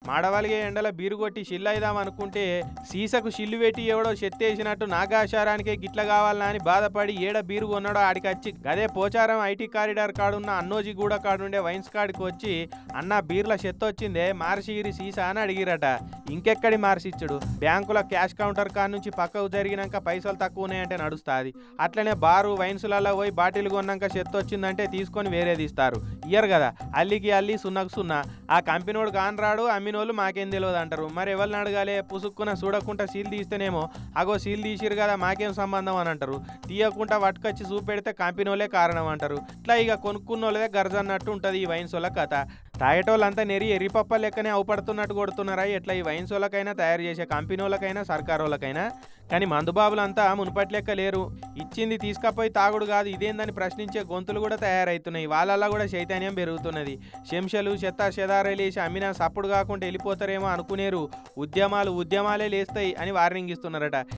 మాడవలిగే ఎండల బీరు కొట్టి షిల్లైదాం అనుకుంటే సీసకు షిల్లు పెట్టి ఎవడో చెత్తేసినట్టు నాగాశారానికే గిట్ల కావాలనా అని బాధపడి ఏడ బీరు కొన్నాడో ఆడికి వచ్చి గదే పోచారం ఐటీ కారిడార్ కాడున్న అన్నోజిగూడ కాడుండే వైన్స్ కాడికి వచ్చి అన్న బీర్ల చెత్త వచ్చిందే మార్చిగిరి సీసా అని అడిగిరట. ఇంకెక్కడి మార్చిచ్చుడు, బ్యాంకుల క్యాష్ కౌంటర్ కాడ నుంచి పక్కకు జరిగినాక పైసలు తక్కువ ఉన్నాయంటే నడుస్తుంది. అట్లనే బారు వైన్సులలో పోయి బాటిల్ కొన్నాక చెత్త వచ్చిందంటే తీసుకొని వేరే తీస్తారు. ఇయ్యరు కదా, అల్లికి అల్లి సున్నకు సున్నా. ఆ కంపెనీడు కానరాడు, అమ్మినోళ్ళు మాకేం తెలియదు అంటారు. మరి ఎవరిని అడగాలి? పుసుక్కున చూడకుండా సీల్ తీస్తేనేమో అగో సీల్ తీసిరు కదా మాకేం సంబంధం అని అంటారు. తీయకుండా వట్టుకొచ్చి చూపెడితే కంపెనీలే కారణం అంటారు. ఇట్లా ఇక కొనుక్కున్నోళ్ళదే గర్జన్నట్టు ఉంటుంది ఈ వైన్సోళ్ళ కథ. తాగేటోళ్ళంతా నెరి ఎర్రిపప్ప లెక్కనే అవుపడుతున్నట్టు కొడుతున్నారా ఎట్లా ఈ వైన్సోళ్ళకైనా తయారు చేసే కంపెనీలకైనా సర్కారోళ్ళకైనా. కానీ మందుబాబులంతా మునుపటి లెక్క లేరు. ఇచ్చింది తీసుకపోయి తాగుడు కాదు ఇదేందని ప్రశ్నించే గొంతులు కూడా తయారవుతున్నాయి. వాళ్ళల్లో కూడా చైతన్యం పెరుగుతున్నది. శంషలు చెత్త చెదారేలేసి అమ్మినా సప్పుడు కాకుండా వెళ్ళిపోతారేమో అనుకునేరు. ఉద్యమాలే లేస్తాయి అని వార్నింగ్ ఇస్తున్నారట.